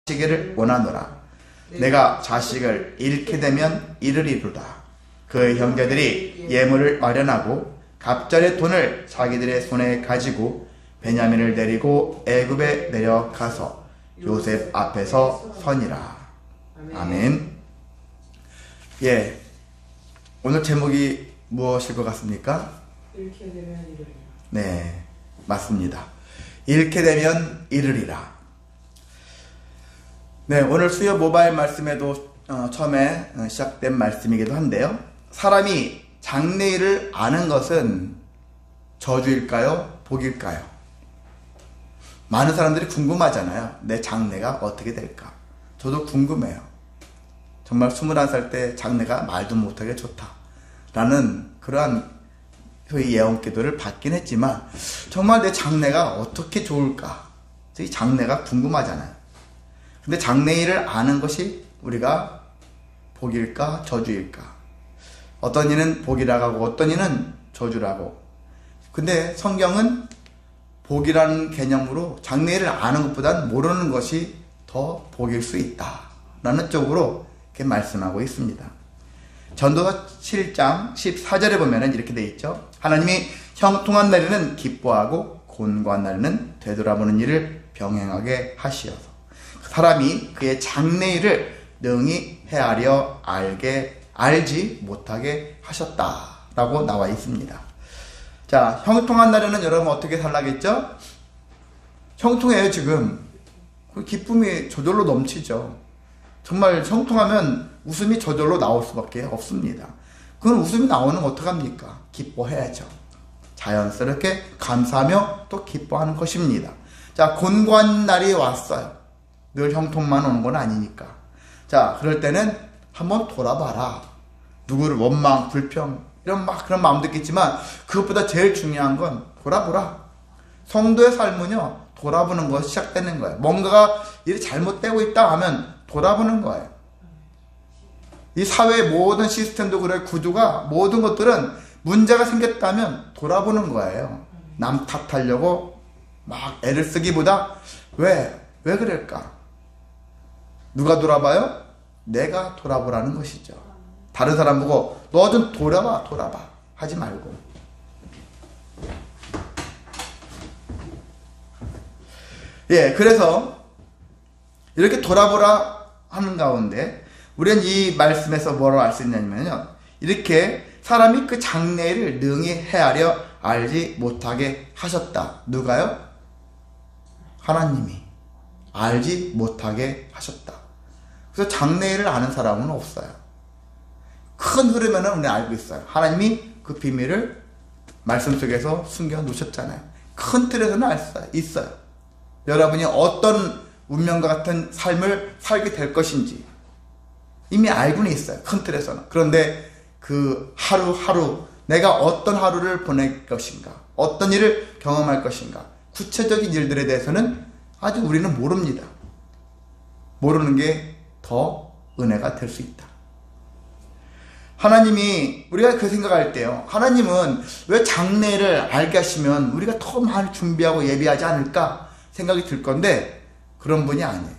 자식을 원하노라. 내가 자식을 잃게 되면 잃으리로다. 그 형제들이 예물을 마련하고 갑절의 돈을 자기들의 손에 가지고 베냐민을 데리고 애굽에 내려가서 요셉 앞에서 서니라. 아멘. 예, 오늘 제목이 무엇일 것 같습니까? 잃게 되면 잃으리라. 네, 맞습니다. 잃게 되면 잃으리라. 네, 오늘 수요 모바일 말씀에도 처음에 시작된 말씀이기도 한데요. 사람이 장래일을 아는 것은 저주일까요? 복일까요? 많은 사람들이 궁금하잖아요. 내 장래가 어떻게 될까? 저도 궁금해요. 정말 21살 때 장래가 말도 못하게 좋다 라는 그러한 소위 예언기도를 받긴 했지만 정말 내 장래가 어떻게 좋을까? 이 장래가 궁금하잖아요. 근데 장래일을 아는 것이 우리가 복일까 저주일까? 어떤 이는 복이라고 하고 어떤 이는 저주라고. 근데 성경은 복이라는 개념으로 장래일을 아는 것보단 모르는 것이 더 복일 수 있다 라는 쪽으로 이렇게 말씀하고 있습니다. 전도서 7장 14절에 보면 이렇게 되어 있죠. 하나님이 형통한 날에는 기뻐하고 곤고한 날에는 되돌아보는 일을 병행하게 하시어서 사람이 그의 장래일을 능히 헤아려 알지 못하게 하셨다라고 나와 있습니다. 자, 형통한 날에는 여러분 어떻게 살라겠죠? 형통해요. 지금 기쁨이 저절로 넘치죠. 정말 형통하면 웃음이 저절로 나올 수밖에 없습니다. 그건 웃음이 나오는 거 어떡합니까? 기뻐해야죠. 자연스럽게 감사하며 또 기뻐하는 것입니다. 자, 곤고한 날이 왔어요. 늘 형통만 오는 건 아니니까. 자, 그럴 때는 한번 돌아봐라. 누구를 원망, 불평 이런 그런 마음도 있겠지만 그것보다 제일 중요한 건 돌아보라. 성도의 삶은요, 돌아보는 것이 시작되는 거예요. 뭔가가 일이 잘못되고 있다 하면 돌아보는 거예요. 이 사회의 모든 시스템도 그래, 구조가, 모든 것들은 문제가 생겼다면 돌아보는 거예요. 남 탓하려고 막 애를 쓰기보다 왜 그럴까? 누가 돌아봐요? 내가 돌아보라는 것이죠. 다른 사람 보고 너 좀 돌아봐 하지 말고. 예, 그래서 이렇게 돌아보라 하는 가운데 우리는 이 말씀에서 뭐라고 알 수 있냐면요, 이렇게 사람이 그 장래를 능히 헤아려 알지 못하게 하셨다. 누가요? 하나님이 알지 못하게 하셨다. 그래서 장래일을 아는 사람은 없어요. 큰 흐름에는 우리는 알고 있어요. 하나님이 그 비밀을 말씀 속에서 숨겨 놓으셨잖아요. 큰 틀에서는 알 수 있어요. 여러분이 어떤 운명과 같은 삶을 살게 될 것인지 이미 알고는 있어요. 큰 틀에서는. 그런데 그 하루하루 내가 어떤 하루를 보낼 것인가, 어떤 일을 경험할 것인가, 구체적인 일들에 대해서는 아직 우리는 모릅니다. 모르는 게 더 은혜가 될 수 있다. 하나님이, 우리가 그 생각할 때요, 하나님은 왜 장래를 알게 하시면 우리가 더 많이 준비하고 예비하지 않을까 생각이 들 건데 그런 분이 아니에요.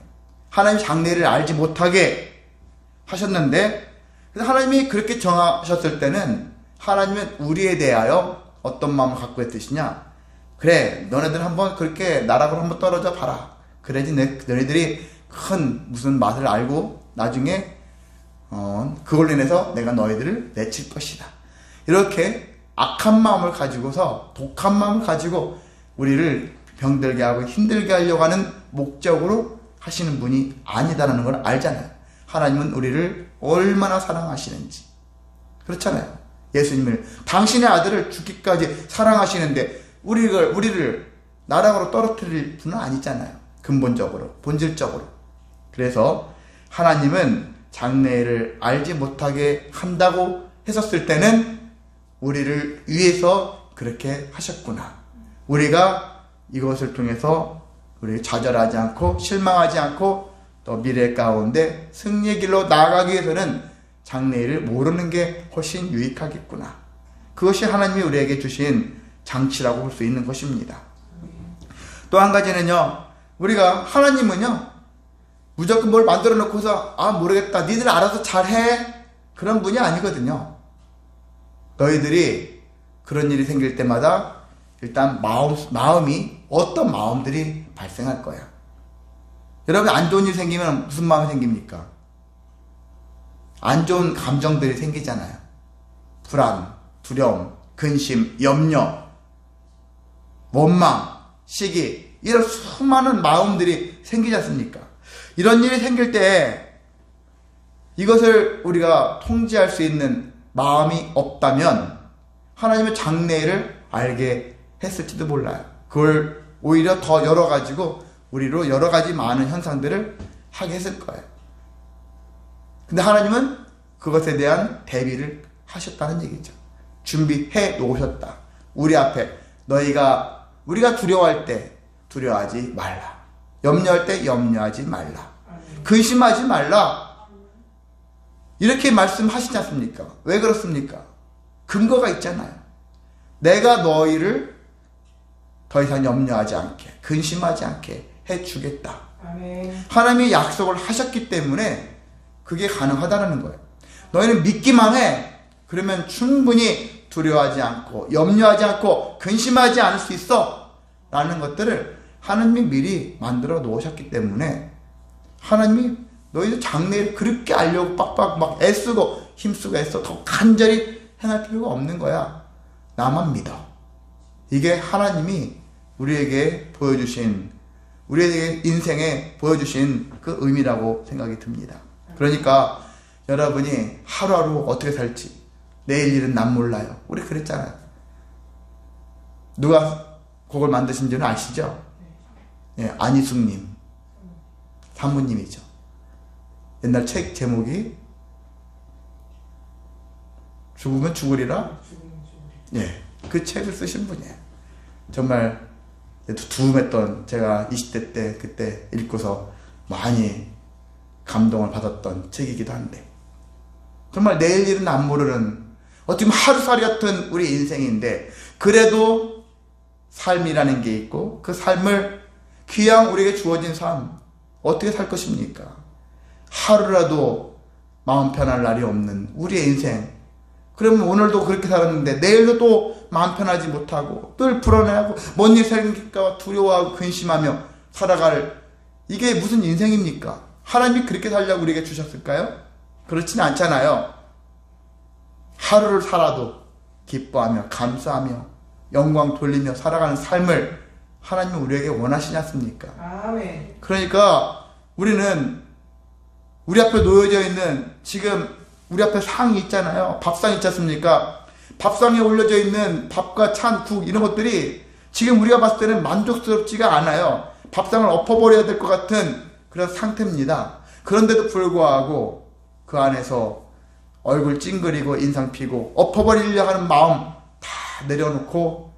하나님이 장래를 알지 못하게 하셨는데, 하나님이 그렇게 정하셨을 때는 하나님은 우리에 대하여 어떤 마음을 갖고 있으시냐? 그래, 너네들 한번 그렇게 나락으로 한번 떨어져 봐라. 그래야지 너네들이 큰 무슨 맛을 알고 나중에 그걸로 인해서 내가 너희들을 내칠 것이다. 이렇게 악한 마음을 가지고서, 독한 마음을 가지고 우리를 병들게 하고 힘들게 하려고 하는 목적으로 하시는 분이 아니다라는 걸 알잖아요. 하나님은 우리를 얼마나 사랑하시는지. 그렇잖아요. 예수님을, 당신의 아들을 죽기까지 사랑하시는데 우리를 나락으로 떨어뜨릴 분은 아니잖아요. 근본적으로, 본질적으로. 그래서 하나님은 장래를 알지 못하게 한다고 했었을 때는 우리를 위해서 그렇게 하셨구나. 우리가 이것을 통해서 우리 좌절하지 않고 실망하지 않고 또 미래 가운데 승리의 길로 나아가기 위해서는 장래일을 모르는 게 훨씬 유익하겠구나. 그것이 하나님이 우리에게 주신 장치라고 볼 수 있는 것입니다. 또 한 가지는요, 우리가 하나님은요, 무조건 뭘 만들어 놓고서 아 모르겠다 니들 알아서 잘해 그런 분이 아니거든요. 너희들이 그런 일이 생길 때마다 일단 마음이 어떤 마음들이 발생할 거야. 여러분 안 좋은 일 생기면 무슨 마음이 생깁니까? 안 좋은 감정들이 생기잖아요. 불안, 두려움, 근심, 염려, 원망, 시기 이런 수많은 마음들이 생기지 않습니까? 이런 일이 생길 때 이것을 우리가 통제할 수 있는 마음이 없다면 하나님의 장래를 알게 했을지도 몰라요. 그걸 오히려 더 열어가지고 우리로 여러 가지 많은 현상들을 하게 했을 거예요. 근데 하나님은 그것에 대한 대비를 하셨다는 얘기죠. 준비해 놓으셨다. 우리 앞에 우리가 두려워할 때 두려워하지 말라. 염려할 때 염려하지 말라. 근심하지 말라. 이렇게 말씀하시지 않습니까? 왜 그렇습니까? 근거가 있잖아요. 내가 너희를 더 이상 염려하지 않게, 근심하지 않게 해주겠다. 아멘. 하나님이 약속을 하셨기 때문에 그게 가능하다는 거예요. 너희는 믿기만 해. 그러면 충분히 두려워하지 않고 염려하지 않고 근심하지 않을 수 있어 라는 것들을 하나님이 미리 만들어 놓으셨기 때문에 하나님이 너희들 장래를 그렇게 알려고 빡빡 막 애쓰고 힘쓰고 애써 더 간절히 행할 필요가 없는 거야. 나만 믿어. 이게 하나님이 우리에게 보여주신 우리에게 인생에 보여주신 그 의미라고 생각이 듭니다. 그러니까 여러분이 하루하루 어떻게 살지 내일 일은 난 몰라요. 우리 그랬잖아요. 누가 곡을 만드신지는 아시죠? 예, 안희숙님 사모님이죠. 옛날 책 제목이 죽으면 죽으리라. 예, 그 책을 쓰신 분이에요. 정말 두움했던 제가 20대 때 그때 읽고서 많이 감동을 받았던 책이기도 한데 정말 내일 일은 안 모르는 어떻게 보면 하루살이 같은 우리 인생인데 그래도 삶이라는 게 있고 그 삶을 귀양 우리에게 주어진 삶 어떻게 살 것입니까? 하루라도 마음 편할 날이 없는 우리의 인생. 그러면 오늘도 그렇게 살았는데 내일도 또 마음 편하지 못하고 늘 불안해하고 뭔 일 생길까 두려워하고 근심하며 살아갈 이게 무슨 인생입니까? 하나님이 그렇게 살려고 우리에게 주셨을까요? 그렇지는 않잖아요. 하루를 살아도 기뻐하며 감사하며 영광 돌리며 살아가는 삶을 하나님은 우리에게 원하시지 않습니까? 아멘. 그러니까 우리는 우리 앞에 놓여져 있는 지금 우리 앞에 상이 있잖아요. 밥상 있지 않습니까? 밥상에 올려져 있는 밥과 찬, 국 이런 것들이 지금 우리가 봤을 때는 만족스럽지가 않아요. 밥상을 엎어버려야 될 것 같은 그런 상태입니다. 그런데도 불구하고 그 안에서 얼굴 찡그리고 인상 피고 엎어버리려 하는 마음 다 내려놓고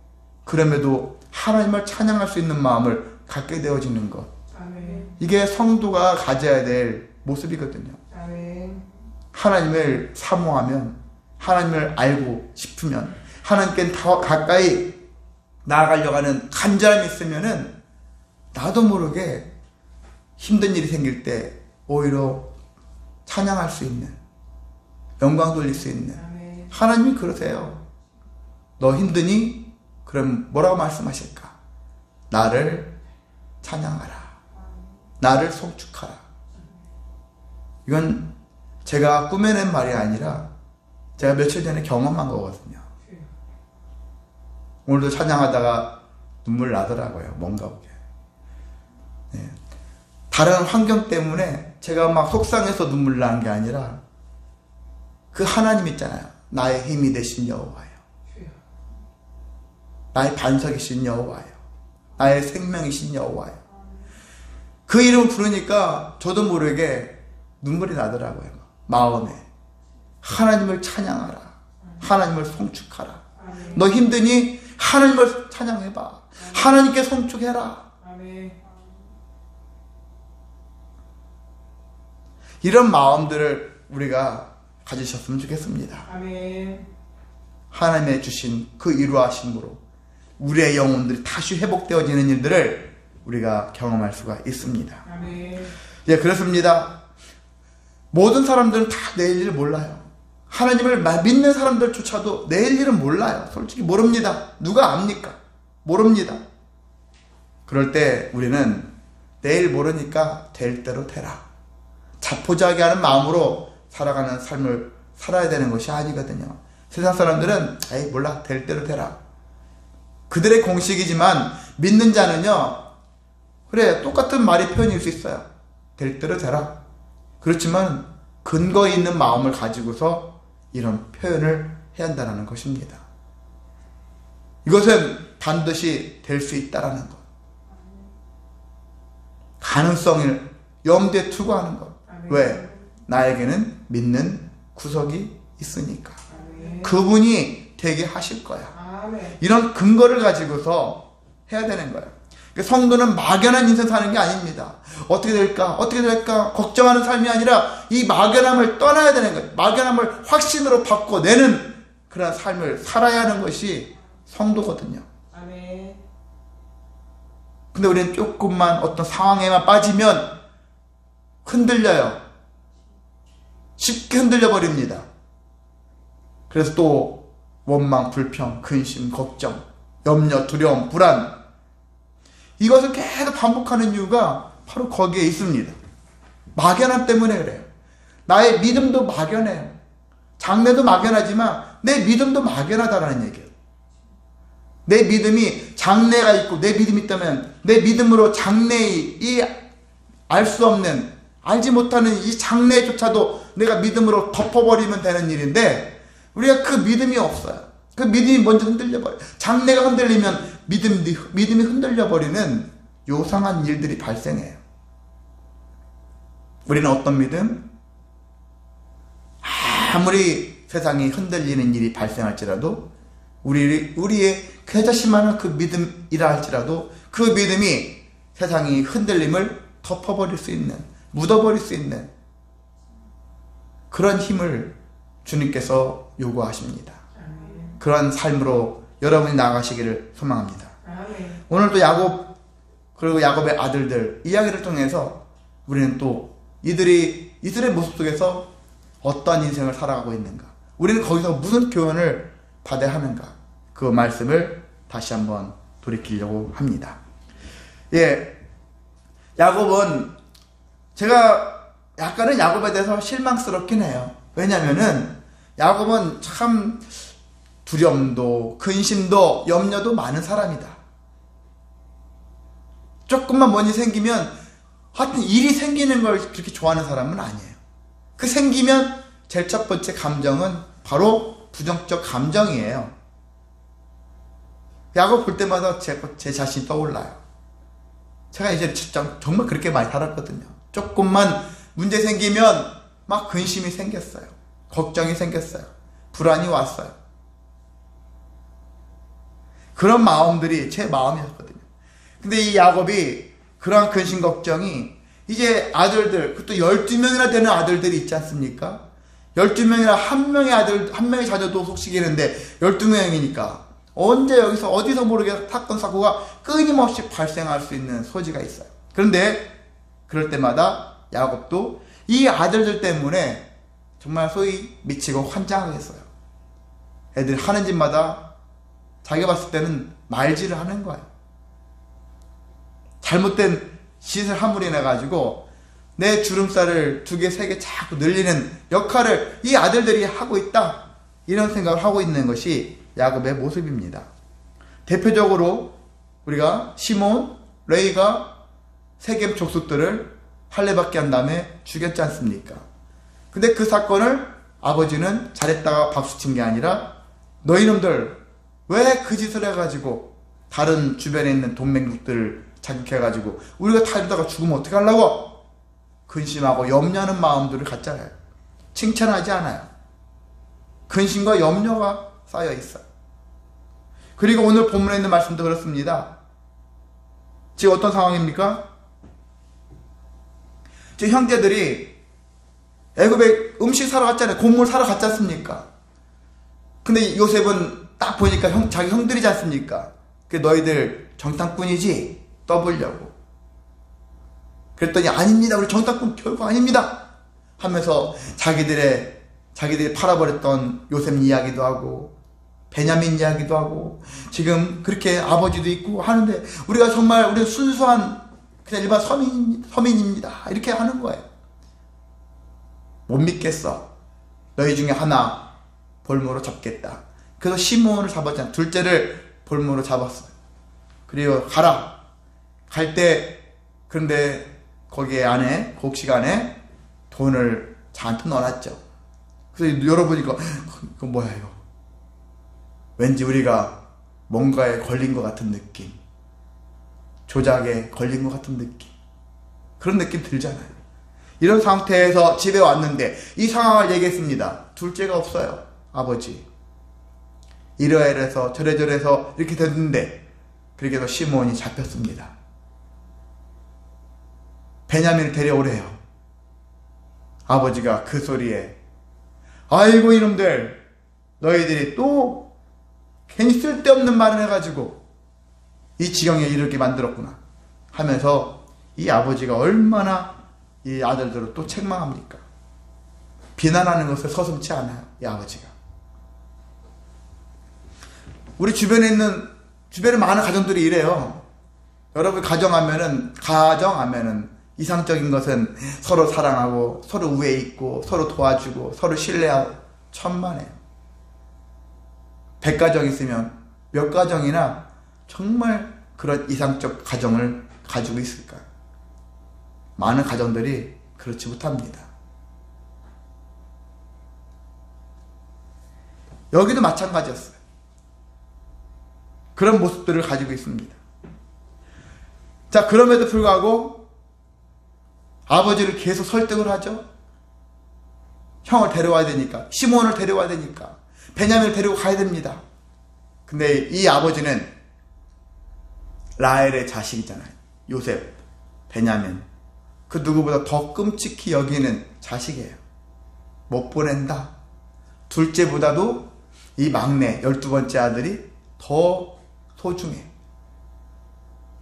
그럼에도 하나님을 찬양할 수 있는 마음을 갖게 되어지는 것. 아멘. 이게 성도가 가져야 될 모습이거든요. 아멘. 하나님을 사모하면 하나님을 알고 싶으면 하나님께 더 가까이 나아가려고 하는 간절함이 있으면은 나도 모르게 힘든 일이 생길 때 오히려 찬양할 수 있는 영광 돌릴 수 있는 아멘. 하나님이 그러세요. 너 힘드니? 그럼 뭐라고 말씀하실까? 나를 찬양하라. 나를 송축하라. 이건 제가 꾸며낸 말이 아니라 제가 며칠 전에 경험한 거거든요. 오늘도 찬양하다가 눈물 나더라고요. 뭔가 보게. 네. 다른 환경 때문에 제가 막 속상해서 눈물 나는 게 아니라 그 하나님 있잖아요. 나의 힘이 되신 여호와요. 나의 반석이신 여호와요. 나의 생명이신 여호와요. 그 이름을 부르니까 저도 모르게 눈물이 나더라고요. 마음에. 하나님을 찬양하라. 하나님을 송축하라. 아멘. 너 힘드니? 하나님을 찬양해봐. 하나님께 송축해라. 아멘. 이런 마음들을 우리가 가지셨으면 좋겠습니다. 아멘. 하나님의 주신 그 이루하심으로 우리의 영혼들이 다시 회복되어지는 일들을 우리가 경험할 수가 있습니다. 아멘. 예, 그렇습니다. 모든 사람들은 다 내일 일을 몰라요. 하나님을 믿는 사람들조차도 내일 일은 몰라요. 솔직히 모릅니다. 누가 압니까? 모릅니다. 그럴 때 우리는 내일 모르니까 될 대로 되라. 자포자기하는 마음으로 살아가는 삶을 살아야 되는 것이 아니거든요. 세상 사람들은 에이 몰라 될 대로 되라. 그들의 공식이지만 믿는 자는요. 그래 똑같은 말이 표현일 수 있어요. 될 대로 되라. 그렇지만 근거 있는 마음을 가지고서 이런 표현을 해야 한다는 것입니다. 이것은 반드시 될 수 있다라는 것. 가능성을 염두에 두고 하는 것. 왜? 나에게는 믿는 구석이 있으니까. 그분이 되게 하실 거야. 이런 근거를 가지고서 해야 되는 거예요. 성도는 막연한 인생 사는 게 아닙니다. 어떻게 될까? 어떻게 될까? 걱정하는 삶이 아니라 이 막연함을 떠나야 되는 거예요. 막연함을 확신으로 바꿔내는 그런 삶을 살아야 하는 것이 성도거든요. 근데 우리는 조금만 어떤 상황에만 빠지면 흔들려요. 쉽게 흔들려 버립니다. 그래서 또 원망, 불평, 근심, 걱정, 염려, 두려움, 불안, 이것을 계속 반복하는 이유가 바로 거기에 있습니다. 막연함 때문에 그래요. 나의 믿음도 막연해요. 장래도 막연하지만 내 믿음도 막연하다라는 얘기예요. 내 믿음이 장래가 있고 내 믿음이 있다면 내 믿음으로 장래의 이 알 수 없는 알지 못하는 이 장래조차도 내가 믿음으로 덮어버리면 되는 일인데 우리가 그 믿음이 없어요. 그 믿음이 먼저 흔들려버려요. 장래가 흔들리면 믿음이 흔들려버리는 요상한 일들이 발생해요. 우리는 어떤 믿음? 아무리 세상이 흔들리는 일이 발생할지라도 우리의 괴자심하는 그 믿음이라 할지라도 그 믿음이 세상이 흔들림을 덮어버릴 수 있는, 묻어버릴 수 있는 그런 힘을 주님께서 요구하십니다. 그런 삶으로 여러분이 나아가시기를 소망합니다. 오늘도 야곱 그리고 야곱의 아들들 이야기를 통해서 우리는 또 이들의 모습 속에서 어떤 인생을 살아가고 있는가, 우리는 거기서 무슨 교훈을 받아야 하는가, 그 말씀을 다시 한번 돌이키려고 합니다. 예, 야곱은 제가 약간은 야곱에 대해서 실망스럽긴 해요. 왜냐면은 야곱은 참 두려움도 근심도 염려도 많은 사람이다. 조금만 뭔 일이 생기면 하여튼 일이 생기는 걸 그렇게 좋아하는 사람은 아니에요. 그 생기면 제일 첫 번째 감정은 바로 부정적 감정이에요. 야곱 볼 때마다 제 자신이 떠올라요. 제가 이제 정말 그렇게 많이 살았거든요. 조금만 문제 생기면 막 근심이 생겼어요. 걱정이 생겼어요. 불안이 왔어요. 그런 마음들이 제 마음이었거든요. 근데 이 야곱이 그러한 근심 걱정이 이제 아들들, 그것도 12명이나 되는 아들들이 있지 않습니까? 12명이나 한 명의 자녀도 속식이는데 12명이니까 언제 여기서 어디서 모르게 사건 사고가 끊임없이 발생할 수 있는 소지가 있어요. 그런데 그럴 때마다 야곱도 이 아들들 때문에 정말 소위 미치고 환장하겠어요. 애들 하는 짓마다 자기가 봤을 때는 말질을 하는 거예요. 잘못된 짓을 함으로 인해 가지고 내 주름살을 2개, 3개 자꾸 늘리는 역할을 이 아들들이 하고 있다, 이런 생각을 하고 있는 것이 야곱의 모습입니다. 대표적으로 우리가 시몬, 레위가 세겜 족속들을 할례받게 한 다음에 죽였지 않습니까? 근데 그 사건을 아버지는 잘했다가 박수친 게 아니라 너희놈들 왜 그 짓을 해가지고 다른 주변에 있는 동맹국들을 자극해가지고 우리가 다 이러다가 죽으면 어떻게 하려고 근심하고 염려하는 마음들을 갖잖아요. 칭찬하지 않아요. 근심과 염려가 쌓여 있어요. 그리고 오늘 본문에 있는 말씀도 그렇습니다. 지금 어떤 상황입니까? 지금 형제들이 애굽에 음식 사러 갔잖아요. 곡물 사러 갔지 않습니까? 근데 요셉은 딱 보니까 자기 형들이지 않습니까? 그 너희들 정탐꾼이지? 떠보려고. 그랬더니 아닙니다. 우리 정탐꾼 결국 아닙니다. 하면서 자기들이 팔아버렸던 요셉 이야기도 하고 베냐민 이야기도 하고 지금 그렇게 아버지도 있고 하는데 우리가 정말 우리 순수한 그냥 일반 서민입니다. 이렇게 하는 거예요. 못 믿겠어. 너희 중에 하나 볼모로 잡겠다. 그래서 시므온을 잡았잖아. 둘째를 볼모로 잡았어요. 그리고 가라. 갈 때 그런데 거기에 안에 곡식 안에 돈을 잔뜩 넣어놨죠. 그래서 열어보니까 이거 뭐야 이거. 왠지 우리가 뭔가에 걸린 것 같은 느낌. 조작에 걸린 것 같은 느낌. 그런 느낌 들잖아요. 이런 상태에서 집에 왔는데 이 상황을 얘기했습니다. 둘째가 없어요. 아버지. 이래서 저래서 이렇게 됐는데 그렇게 해서 시므온이 잡혔습니다. 베냐민을 데려오래요. 아버지가 그 소리에 아이고 이놈들 너희들이 또 괜히 쓸데없는 말을 해가지고 이 지경에 이르게 만들었구나 하면서 이 아버지가 얼마나 이 아들들을 또 책망합니까? 비난하는 것을 서슴지 않아요. 이 아버지가. 우리 주변에 많은 가정들이 이래요. 여러분 가정하면은 이상적인 것은 서로 사랑하고 서로 우애 있고 서로 도와주고 서로 신뢰하고 천만에요. 100가정 있으면 몇 가정이나 정말 그런 이상적 가정을 가지고 있을까요? 많은 가정들이 그렇지 못합니다. 여기도 마찬가지였어요. 그런 모습들을 가지고 있습니다. 자, 그럼에도 불구하고 아버지를 계속 설득을 하죠. 형을 데려와야 되니까, 시므온을 데려와야 되니까, 베냐민을 데리고 가야 됩니다. 근데 이 아버지는 라헬의 자식이잖아요. 요셉, 베냐민. 그 누구보다 더 끔찍히 여기는 자식이에요. 못 보낸다. 둘째보다도 이 막내 12번째 아들이 더 소중해.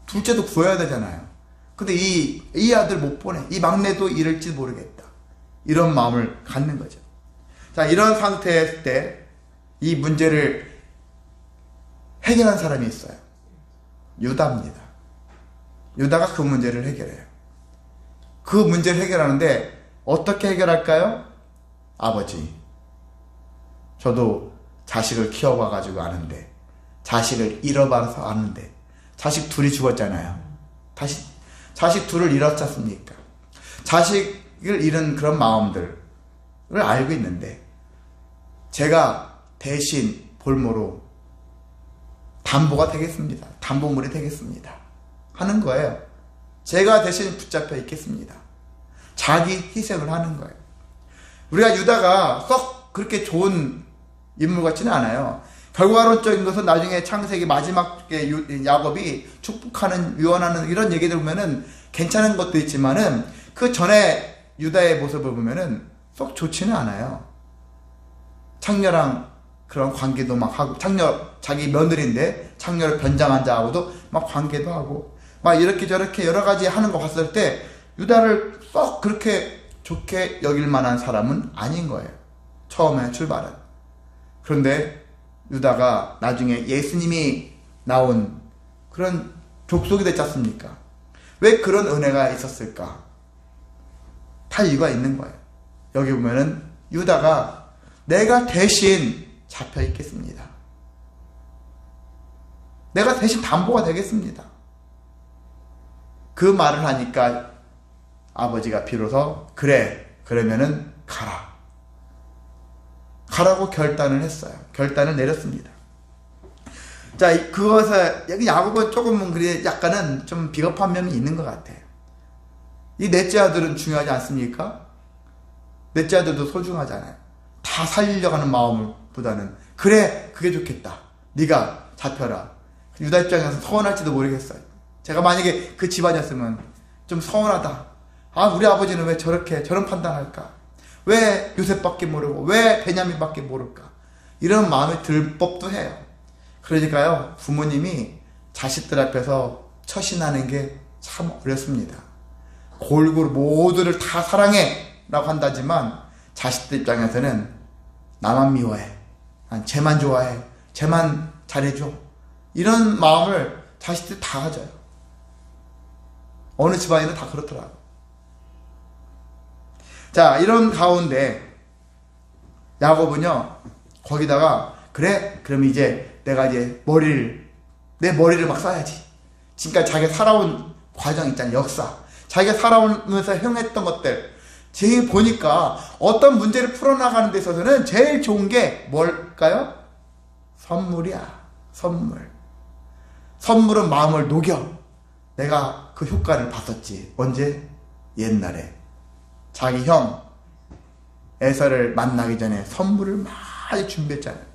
둘째도 구해야 되잖아요. 근데 이 아들 못 보내. 이 막내도 이럴지 모르겠다. 이런 마음을 갖는 거죠. 자, 이런 상태였을 때 이 문제를 해결한 사람이 있어요. 유다입니다. 유다가 그 문제를 해결해요. 그 문제를 해결하는데 어떻게 해결할까요? 아버지, 저도 자식을 키워봐가지고 아는데, 자식을 잃어봐서 아는데, 자식 둘이 죽었잖아요. 자식 둘을 잃었지 않습니까? 자식을 잃은 그런 마음들을 알고 있는데, 제가 대신 볼모로 담보가 되겠습니다. 담보물이 되겠습니다. 하는 거예요. 제가 대신 붙잡혀 있겠습니다. 자기 희생을 하는 거예요. 우리가 유다가 썩 그렇게 좋은 인물 같지는 않아요. 결과론적인 것은 나중에 창세기 마지막에 야곱이 축복하는, 유언하는 이런 얘기들 보면은 괜찮은 것도 있지만은 그 전에 유다의 모습을 보면은 썩 좋지는 않아요. 창녀랑 그런 관계도 막 하고, 자기 며느리인데 창녀를 변장한 자하고도 막 관계도 하고, 막 이렇게 저렇게 여러 가지 하는 거 봤을 때 유다를 썩 그렇게 좋게 여길 만한 사람은 아닌 거예요. 처음에 출발은. 그런데 유다가 나중에 예수님이 나온 그런 족속이 됐지 않습니까? 왜 그런 은혜가 있었을까? 다 이유가 있는 거예요. 여기 보면은 유다가 내가 대신 잡혀 있겠습니다. 내가 대신 담보가 되겠습니다. 그 말을 하니까 아버지가 비로소 그래, 그러면은 가라. 가라고 결단을 했어요. 결단을 내렸습니다. 자, 그것에 야곱은 조금은 그래 약간은 좀 비겁한 면이 있는 것 같아요. 이 넷째 아들은 중요하지 않습니까? 넷째 아들도 소중하잖아요. 다 살리려고 하는 마음보다는 그래, 그게 좋겠다. 네가 잡혀라. 유다 입장에서 서운할지도 모르겠어요. 제가 만약에 그 집안이었으면 좀 서운하다. 아, 우리 아버지는 왜 저런 판단할까? 왜 요셉밖에 모르고 왜 베냐민밖에 모를까? 이런 마음이 들 법도 해요. 그러니까요, 부모님이 자식들 앞에서 처신하는 게 참 어렵습니다. 골고루 모두를 다 사랑해 라고 한다지만 자식들 입장에서는 나만 미워해, 쟤만 좋아해, 쟤만 잘해줘, 이런 마음을 자식들이 다 가져요. 어느 집안이든 다 그렇더라고. 자, 이런 가운데 야곱은요, 거기다가 그래? 그럼 이제 내가 이제 내 머리를 막 써야지. 지금까지 자기가 살아온 과정 있잖아요. 역사. 자기가 살아오면서 행했던 것들. 제일 보니까 어떤 문제를 풀어나가는 데 있어서는 제일 좋은 게 뭘까요? 선물이야. 선물. 선물은 마음을 녹여. 내가 그 효과를 봤었지. 언제? 옛날에. 자기 형 에서를 만나기 전에 선물을 많이 준비했잖아요.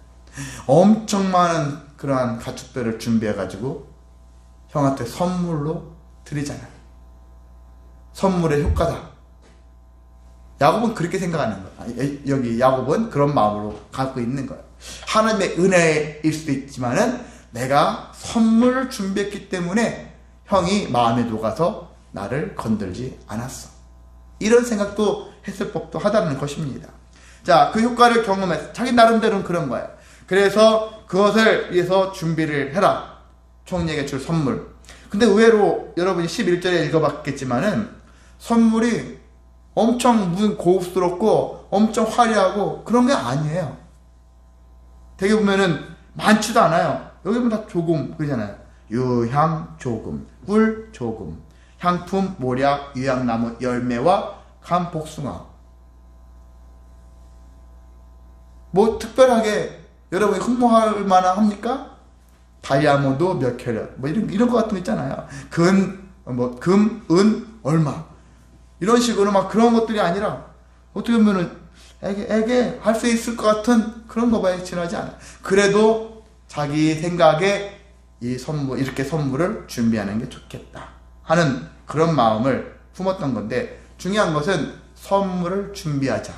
엄청 많은 그러한 가축들을 준비해가지고 형한테 선물로 드리잖아요. 선물의 효과다. 야곱은 그렇게 생각하는 거예요. 여기 야곱은 그런 마음으로 갖고 있는 거예요. 하나님의 은혜일 수도 있지만은 내가 선물을 준비했기 때문에 형이 마음에 녹아서 나를 건들지 않았어. 이런 생각도 했을 법도 하다는 것입니다. 자, 그 효과를 경험해서 자기 나름대로는 그런 거예요. 그래서 그것을 위해서 준비를 해라. 총리에게 줄 선물. 근데 의외로 여러분이 11절에 읽어봤겠지만은 선물이 엄청 무슨 고급스럽고 엄청 화려하고 그런 게 아니에요. 되게 보면은 많지도 않아요. 여기 보면 다 조금 그러잖아요. 유향 조금, 꿀 조금, 향품, 모략, 유향나무 열매와 감 복숭아. 뭐 특별하게 여러분이 흠모할 만한 합니까? 다이아몬드 몇 캐럿, 뭐 이런 거 같은 거 있잖아요. 금, 은 얼마. 이런 식으로 막 그런 것들이 아니라 어떻게 보면은 에게 할 수 있을 것 같은 그런 거에 지나지 않아요. 그래도 자기 생각에 이 선물, 이렇게 선물을 준비하는 게 좋겠다 하는 그런 마음을 품었던 건데, 중요한 것은 선물을 준비하자.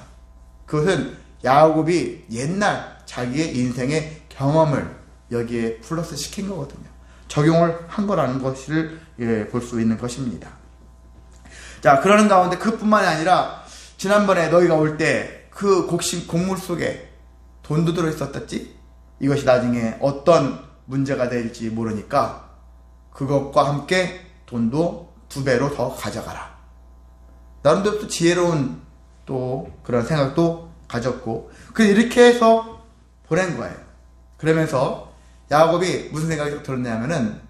그것은 야곱이 옛날 자기의 인생의 경험을 여기에 플러스 시킨 거거든요. 적용을 한 거라는 것을 볼 수 있는 것입니다. 자, 그러는 가운데 그뿐만이 아니라 지난번에 너희가 올 때 그 곡물 속에 돈도 들어있었댔지? 이것이 나중에 어떤 문제가 될지 모르니까 그것과 함께 돈도 2배로 더 가져가라. 나름대로 또 지혜로운 또 그런 생각도 가졌고, 그래서 이렇게 해서 보낸 거예요. 그러면서 야곱이 무슨 생각이 들었냐면은,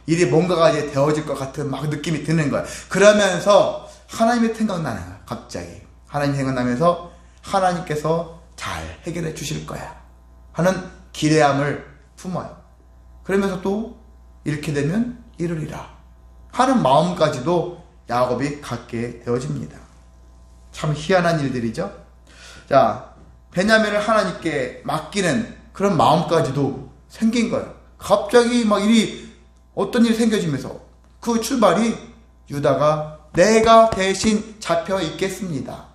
일이 뭔가가 이제 되어질 것 같은 막 느낌이 드는 거예요. 그러면서 하나님이 생각나는 거예요. 갑자기 하나님이 생각나면서 하나님께서 잘 해결해 주실 거야 하는 기대함을 품어요. 그러면서 또 이렇게 되면 이르리라 하는 마음까지도 야곱이 갖게 되어집니다. 참 희한한 일들이죠. 자, 베냐민을 하나님께 맡기는 그런 마음까지도 생긴 거예요. 갑자기 막 어떤 일이 생겨지면서 그 출발이 유다가 내가 대신 잡혀 있겠습니다.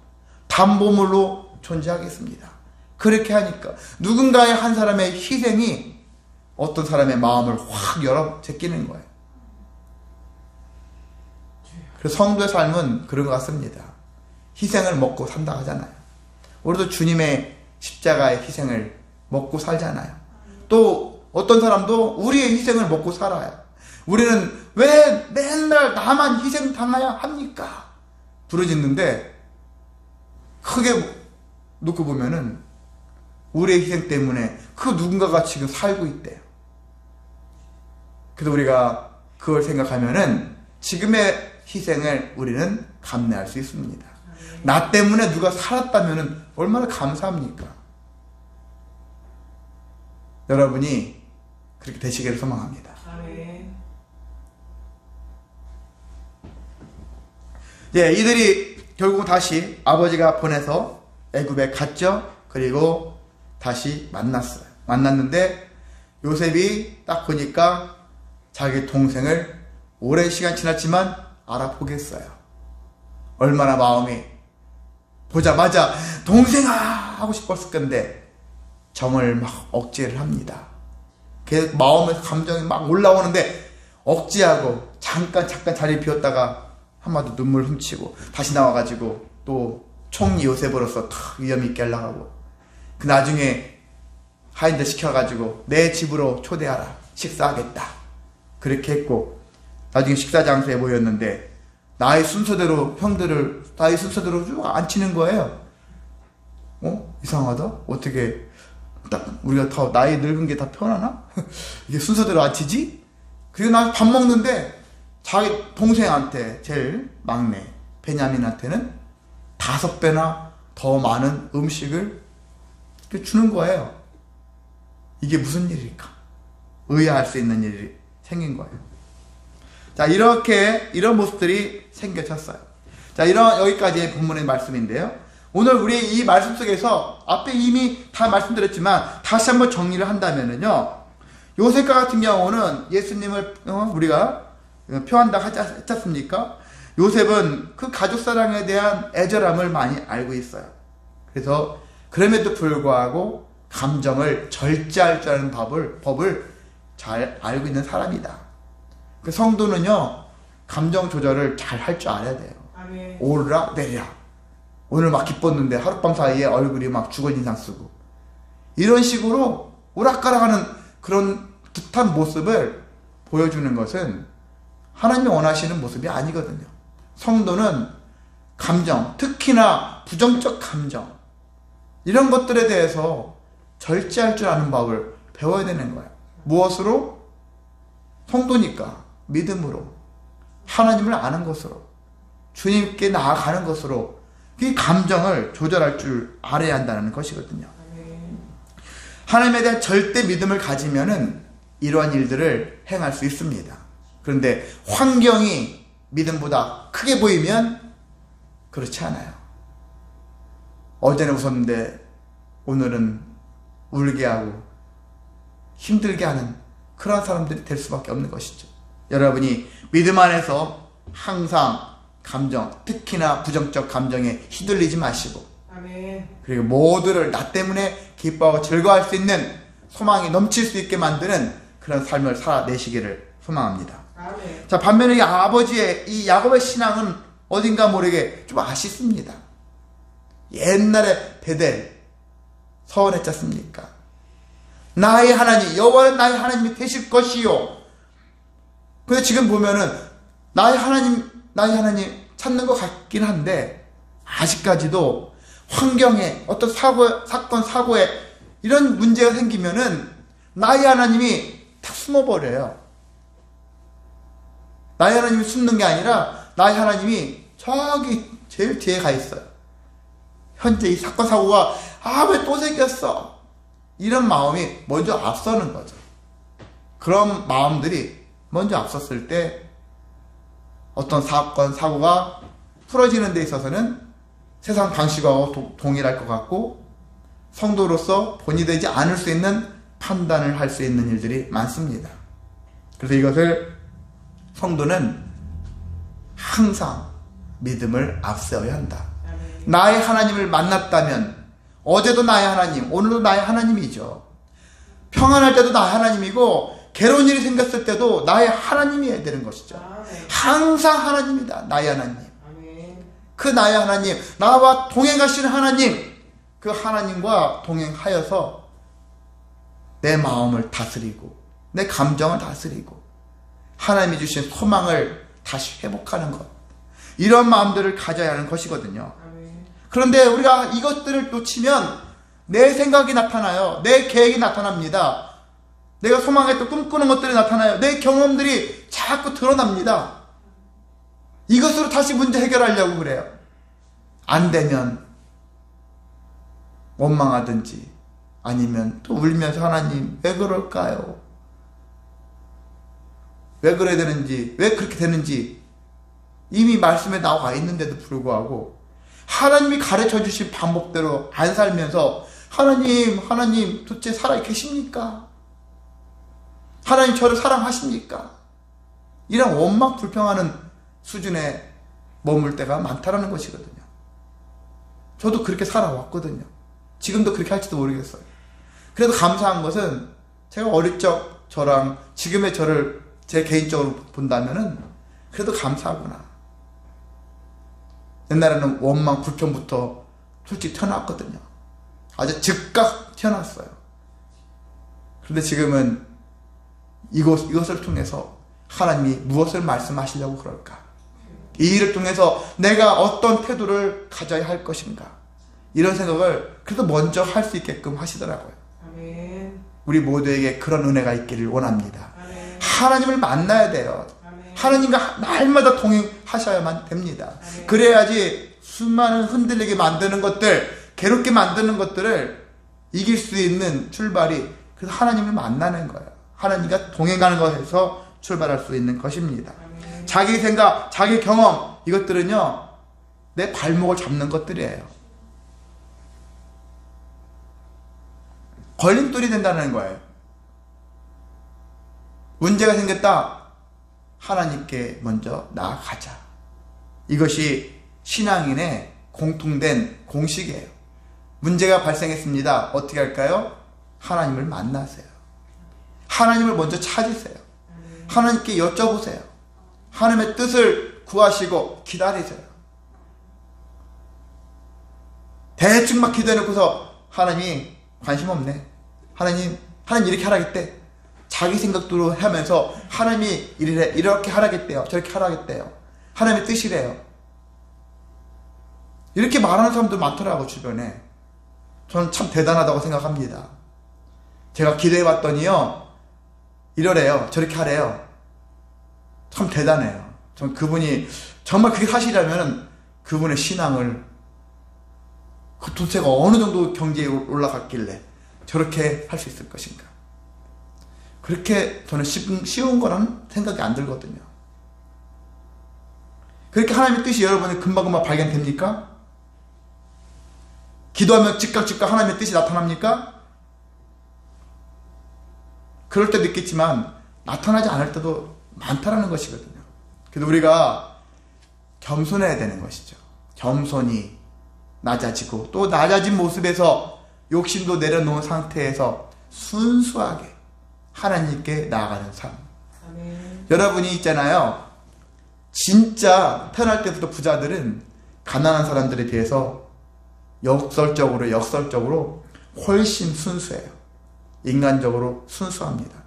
담보물로 존재하겠습니다. 그렇게 하니까 누군가의 한 사람의 희생이 어떤 사람의 마음을 확 열어 제끼는 거예요. 그래서 성도의 삶은 그런 것 같습니다. 희생을 먹고 산다 하잖아요. 우리도 주님의 십자가의 희생을 먹고 살잖아요. 또 어떤 사람도 우리의 희생을 먹고 살아요. 우리는 왜 맨날 나만 희생당해야 합니까? 부르짖는데 크게 놓고 보면은 우리의 희생 때문에 그 누군가가 지금 살고 있대요. 그래서 우리가 그걸 생각하면은 지금의 희생을 우리는 감내할 수 있습니다. 나 때문에 누가 살았다면은 얼마나 감사합니까? 여러분이 그렇게 되시기를 소망합니다. 아멘. 이들이 결국 다시 아버지가 보내서 애굽에 갔죠. 그리고 다시 만났어요. 만났는데 요셉이 딱 보니까 자기 동생을 오랜 시간 지났지만 알아보겠어요. 얼마나 마음이 보자마자 동생아 하고 싶었을 건데 정을 막 억제를 합니다. 그 마음에서 감정이 막 올라오는데 억제하고 잠깐 자리 비웠다가 한마디 눈물 훔치고 다시 나와가지고 또 총리 요셉으로서 탁 위험 있게 하려고 그 나중에 하인들 시켜가지고 내 집으로 초대하라 식사하겠다 그렇게 했고 나중에 식사 장소에 모였는데 나의 순서대로 형들을 나의 순서대로 쭉 앉히는 거예요. 이상하다? 어떻게 우리가 더 나이 늙은 게 다 편하나? 이게 순서대로 앉히지? 그리고 나 밥 먹는데 자기 동생한테 제일 막내 베냐민한테는 5배나 더 많은 음식을 주는 거예요. 이게 무슨 일일까? 의아할 수 있는 일이 생긴 거예요. 자, 이런 모습들이 생겨졌어요. 자, 여기까지의 본문의 말씀인데요. 오늘 우리 이 말씀 속에서 앞에 이미 다 말씀드렸지만 다시 한번 정리를 한다면은요. 요셉과 같은 경우는 예수님을 우리가 표한다고 했지 않습니까? 요셉은 그 가족 사랑에 대한 애절함을 많이 알고 있어요. 그래서 그럼에도 불구하고 감정을 절제할 줄 아는 법을 잘 알고 있는 사람이다. 그 성도는요, 감정 조절을 잘 할 줄 알아야 돼요. 아멘. 오르락 내리락. 오늘 막 기뻤는데 하룻밤 사이에 얼굴이 막 죽은 인상 쓰고 이런 식으로 오락가락하는 그런 듯한 모습을 보여주는 것은 하나님이 원하시는 모습이 아니거든요. 성도는 감정, 특히나 부정적 감정 이런 것들에 대해서 절제할 줄 아는 법을 배워야 되는 거예요. 무엇으로? 성도니까 믿음으로 하나님을 아는 것으로 주님께 나아가는 것으로 이 감정을 조절할 줄 알아야 한다는 것이거든요. 하나님에 대한 절대 믿음을 가지면은 이러한 일들을 행할 수 있습니다. 그런데 환경이 믿음보다 크게 보이면 그렇지 않아요. 어제는 웃었는데 오늘은 울게 하고 힘들게 하는 그런 사람들이 될 수밖에 없는 것이죠. 여러분이 믿음 안에서 항상 감정, 특히나 부정적 감정에 휘둘리지 마시고 아멘. 그리고 모두를 나 때문에 기뻐하고 즐거워할 수 있는 소망이 넘칠 수 있게 만드는 그런 삶을 살아내시기를 소망합니다. 아멘. 자, 반면에 이 아버지의 이 야곱의 신앙은 어딘가 모르게 좀 아쉽습니다. 옛날에 베델 서원했지 않습니까? 나의 하나님, 여호와는 나의 하나님이 되실 것이요. 근데 지금 보면은 나의 하나님 찾는 것 같긴 한데 아직까지도 환경에 어떤 사건, 사고에 이런 문제가 생기면은 나의 하나님이 탁 숨어버려요. 나의 하나님이 숨는 게 아니라 나의 하나님이 저기 제일 뒤에 가 있어요. 현재 이 사건, 사고가 왜 또 생겼어? 이런 마음이 먼저 앞서는 거죠. 그런 마음들이 먼저 앞섰을 때 어떤 사건, 사고가 풀어지는 데 있어서는 세상 방식하고 동일할 것 같고 성도로서 본이 되지 않을 수 있는 판단을 할 수 있는 일들이 많습니다. 그래서 이것을 성도는 항상 믿음을 앞세워야 한다. 나의 하나님을 만났다면 어제도 나의 하나님, 오늘도 나의 하나님이죠. 평안할 때도 나의 하나님이고 괴로운 일이 생겼을 때도 나의 하나님이어야 되는 것이죠. 항상 하나님이다. 나의 하나님. 그 나의 하나님, 나와 동행하시는 하나님, 그 하나님과 동행하여서 내 마음을 다스리고 내 감정을 다스리고 하나님이 주신 소망을 다시 회복하는 것, 이런 마음들을 가져야 하는 것이거든요. 그런데 우리가 이것들을 놓치면 내 생각이 나타나요. 내 계획이 나타납니다. 내가 소망했던 꿈꾸는 것들이 나타나요. 내 경험들이 자꾸 드러납니다. 이것으로 다시 문제 해결하려고 그래요. 안 되면 원망하든지 아니면 또 울면서 하나님 왜 그럴까요? 왜 그래야 되는지, 왜 그렇게 되는지 이미 말씀에 나와 있는데도 불구하고 하나님이 가르쳐 주신 방법대로 안 살면서 하나님 도대체 살아 계십니까? 하나님 저를 사랑하십니까? 이런 원망 불평하는 수준에 머물 때가 많다라는 것이거든요. 저도 그렇게 살아왔거든요. 지금도 그렇게 할지도 모르겠어요. 그래도 감사한 것은 제가 어릴 적 저랑 지금의 저를 제 개인적으로 본다면은 그래도 감사하구나. 옛날에는 원망, 불평부터 솔직히 튀어나왔거든요. 아주 즉각 튀어나왔어요. 그런데 지금은 이것을 통해서 하나님이 무엇을 말씀하시려고 그럴까? 이 일을 통해서 내가 어떤 태도를 가져야 할 것인가? 이런 생각을 그래도 먼저 할 수 있게끔 하시더라고요. 아멘. 우리 모두에게 그런 은혜가 있기를 원합니다. 아멘. 하나님을 만나야 돼요. 아멘. 하나님과 날마다 동행하셔야만 됩니다. 아멘. 그래야지 수많은 흔들리게 만드는 것들, 괴롭게 만드는 것들을 이길 수 있는 출발이 그래서 하나님을 만나는 거예요. 하나님과 동행하는 것에서 출발할 수 있는 것입니다. 아멘. 자기 생각, 자기 경험, 이것들은요, 내 발목을 잡는 것들이에요. 걸림돌이 된다는 거예요. 문제가 생겼다. 하나님께 먼저 나아가자. 이것이 신앙인의 공통된 공식이에요. 문제가 발생했습니다. 어떻게 할까요? 하나님을 만나세요. 하나님을 먼저 찾으세요. 하나님께 여쭤보세요. 하나님의 뜻을 구하시고 기다리세요. 대충 막 기도해놓고서 하나님이 관심 없네. 하나님 이렇게 하라겠대. 자기 생각대로 하면서 하나님이 이렇게 하라겠대요. 저렇게 하라겠대요. 하나님의 뜻이래요. 이렇게 말하는 사람들 많더라고, 주변에. 저는 참 대단하다고 생각합니다. 제가 기도해봤더니요, 이러래요. 저렇게 하래요. 참 대단해요. 전 그분이 정말 그게 사실이라면 그분의 신앙을 그 도대체가 어느 정도 경지에 올라갔길래 저렇게 할 수 있을 것인가. 그렇게 저는 쉬운 거란 생각이 안 들거든요. 그렇게 하나님의 뜻이 여러분의 금방금방 발견됩니까? 기도하면 즉각 하나님의 뜻이 나타납니까? 그럴 때도 있겠지만 나타나지 않을 때도 많다라는 것이거든요. 그래서 우리가 겸손해야 되는 것이죠. 겸손히 낮아지고 또 낮아진 모습에서 욕심도 내려놓은 상태에서 순수하게 하나님께 나아가는 삶. 아멘. 여러분이 있잖아요. 진짜 태어날 때부터 부자들은 가난한 사람들에 비해서 역설적으로 훨씬 순수해요. 인간적으로 순수합니다.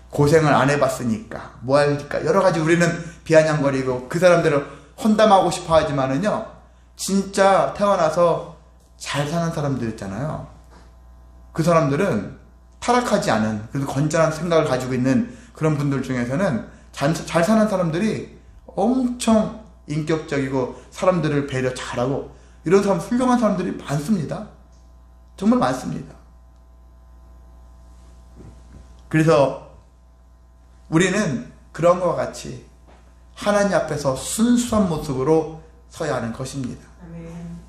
고생을 안 해봤으니까 뭐 할까 여러 가지 우리는 비아냥거리고 그 사람들을 헌담하고 싶어 하지만은요, 진짜 태어나서 잘 사는 사람들 있잖아요. 그 사람들은 타락하지 않은, 그래도 건전한 생각을 가지고 있는 그런 분들 중에서는 잘 사는 사람들이 엄청 인격적이고 사람들을 배려 잘하고 이런 사람, 훌륭한 사람들이 많습니다. 정말 많습니다. 그래서 우리는 그런 것과 같이 하나님 앞에서 순수한 모습으로 서야 하는 것입니다. 아멘.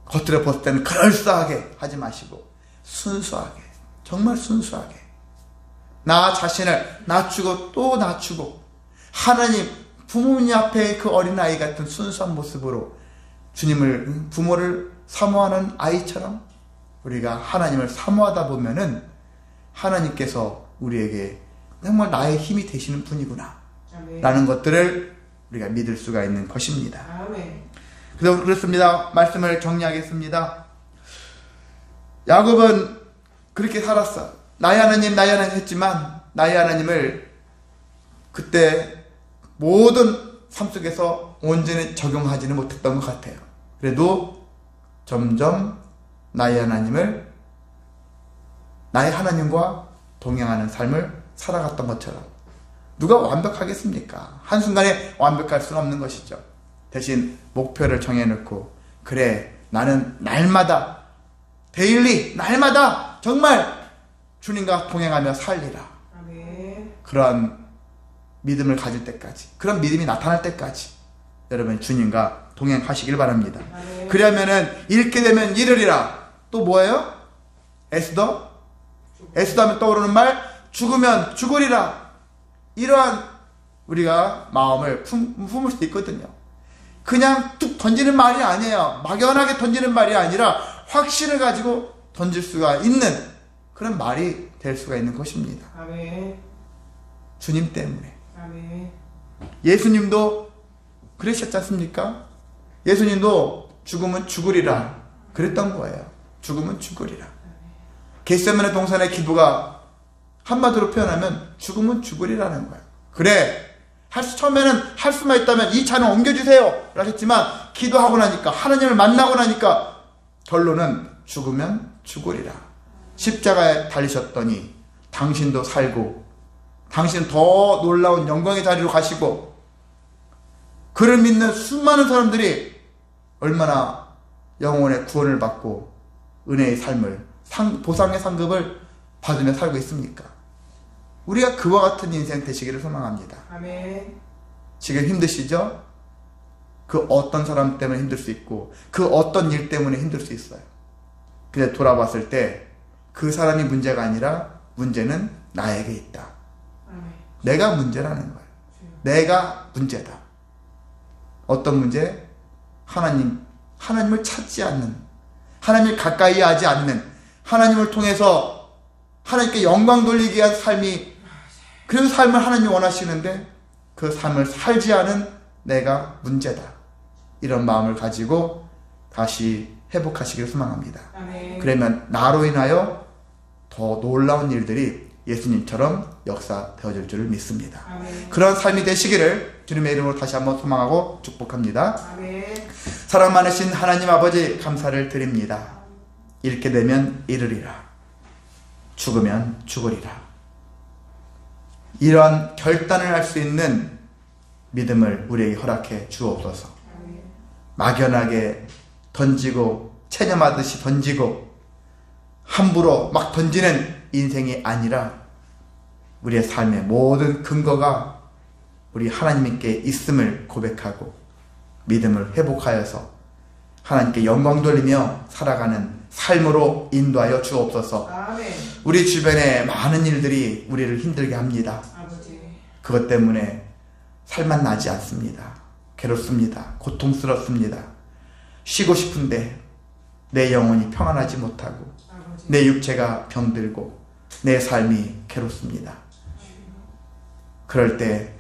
겉으로 봤을 때는 그럴싸하게 하지 마시고 순수하게, 정말 순수하게 나 자신을 낮추고 또 낮추고 하나님, 부모님 앞에 그 어린아이 같은 순수한 모습으로 주님을, 부모를 사모하는 아이처럼 우리가 하나님을 사모하다 보면은 하나님께서 우리에게 정말 나의 힘이 되시는 분이구나 아멘. 라는 것들을 우리가 믿을 수가 있는 것입니다. 아멘. 그래서 그렇습니다. 말씀을 정리하겠습니다. 야곱은 그렇게 살았어. 나의 하나님 했지만 나의 하나님을 그때 모든 삶 속에서 온전히 적용하지는 못했던 것 같아요. 그래도 점점 나의 하나님과 동행하는 삶을 살아갔던 것처럼, 누가 완벽하겠습니까? 한순간에 완벽할 수는 없는 것이죠. 대신 목표를 정해놓고, 그래, 나는 날마다 정말 주님과 동행하며 살리라. 아멘. 그러한 믿음을 가질 때까지, 그런 믿음이 나타날 때까지 여러분 주님과 동행하시길 바랍니다. 아멘. 그러면은 읽게 되면 이르리라. 또 뭐예요? 에스더 하면 떠오르는 말, 죽으면 죽으리라. 이러한 우리가 마음을 품을 수 있거든요. 그냥 툭 던지는 말이 아니에요. 막연하게 던지는 말이 아니라 확신을 가지고 던질 수가 있는 그런 말이 될 수가 있는 것입니다. 아멘. 주님 때문에. 아멘. 예수님도 그러셨지 않습니까? 예수님도 죽으면 죽으리라 그랬던 거예요. 죽으면 죽으리라. 겟세마네 동산의 기도가 한마디로 표현하면 죽으면 죽으리라는 거예요. 그래, 처음에는 할 수만 있다면 이 잔을 옮겨주세요 하셨지만 기도하고 나니까, 하나님을 만나고 나니까 결론은 죽으면 죽으리라. 십자가에 달리셨더니 당신도 살고, 당신은 더 놀라운 영광의 자리로 가시고, 그를 믿는 수많은 사람들이 얼마나 영혼의 구원을 받고 은혜의 삶을, 보상의 상급을 받으며 살고 있습니까? 우리가 그와 같은 인생 되시기를 소망합니다. 아멘. 지금 힘드시죠? 그 어떤 사람 때문에 힘들 수 있고 그 어떤 일 때문에 힘들 수 있어요. 근데 돌아봤을 때 그 사람이 문제가 아니라 문제는 나에게 있다. 아멘. 내가 문제라는 거예요. 내가 문제다. 어떤 문제? 하나님을 찾지 않는, 하나님을 가까이 하지 않는, 하나님을 통해서 하나님께 영광 돌리기 위한 삶이, 그 삶을 하나님이 원하시는데 그 삶을 살지 않은 내가 문제다. 이런 마음을 가지고 다시 회복하시기를 소망합니다. 아멘. 그러면 나로 인하여 더 놀라운 일들이 예수님처럼 역사되어질 줄을 믿습니다. 아멘. 그런 삶이 되시기를 주님의 이름으로 다시 한번 소망하고 축복합니다. 아멘. 사랑 많으신 하나님 아버지, 감사를 드립니다. 잃게 되면 잃으리라, 죽으면 죽으리라. 이러한 결단을 할 수 있는 믿음을 우리에게 허락해 주옵소서. 아멘. 막연하게 던지고 체념하듯이 던지고 함부로 막 던지는 인생이 아니라 우리의 삶의 모든 근거가 우리 하나님께 있음을 고백하고 믿음을 회복하여서 하나님께 영광 돌리며 살아가는 삶으로 인도하여 주옵소서. 아멘. 우리 주변에 많은 일들이 우리를 힘들게 합니다. 아버지. 그것 때문에 살만 나지 않습니다. 괴롭습니다. 고통스럽습니다. 쉬고 싶은데 내 영혼이 평안하지 못하고 아버지. 내 육체가 병들고 내 삶이 괴롭습니다. 그럴 때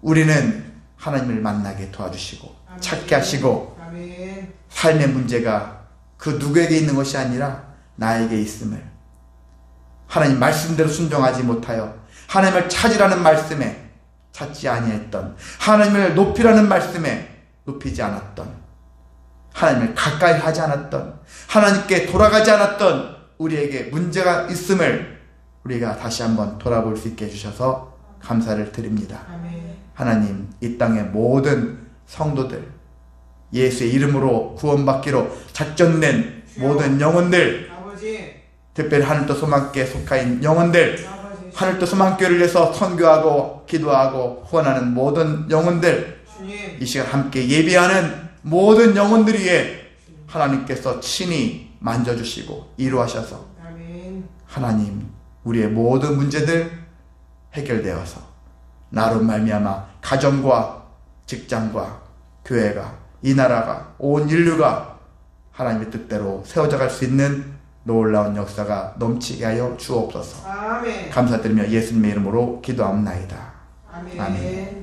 우리는 하나님을 만나게 도와주시고 아멘. 찾게 하시고, 아멘. 삶의 문제가 그 누구에게 있는 것이 아니라 나에게 있음을, 하나님 말씀대로 순종하지 못하여 하나님을 찾으라는 말씀에 찾지 아니했던, 하나님을 높이라는 말씀에 높이지 않았던, 하나님을 가까이 하지 않았던, 하나님께 돌아가지 않았던 우리에게 문제가 있음을 우리가 다시 한번 돌아볼 수 있게 해주셔서 감사를 드립니다. 아멘. 하나님, 이 땅의 모든 성도들, 예수의 이름으로 구원받기로 작정된 모든 영혼들, 아버지. 특별히 하늘도 소망교회에 속한 영혼들, 아버지. 하늘도 소망교회를 위해서 선교하고 기도하고 후원하는 모든 영혼들, 주님. 이 시간 함께 예배하는 모든 영혼들 위에 하나님께서 친히 만져주시고 이루하셔서 아멘. 하나님, 우리의 모든 문제들 해결되어서 나로 말미암아 가정과 직장과 교회가, 이 나라가, 온 인류가 하나님의 뜻대로 세워져 갈 수 있는 놀라운 역사가 넘치게 하여 주옵소서. 아멘. 감사드리며 예수님의 이름으로 기도합나이다. 아멘. 아멘.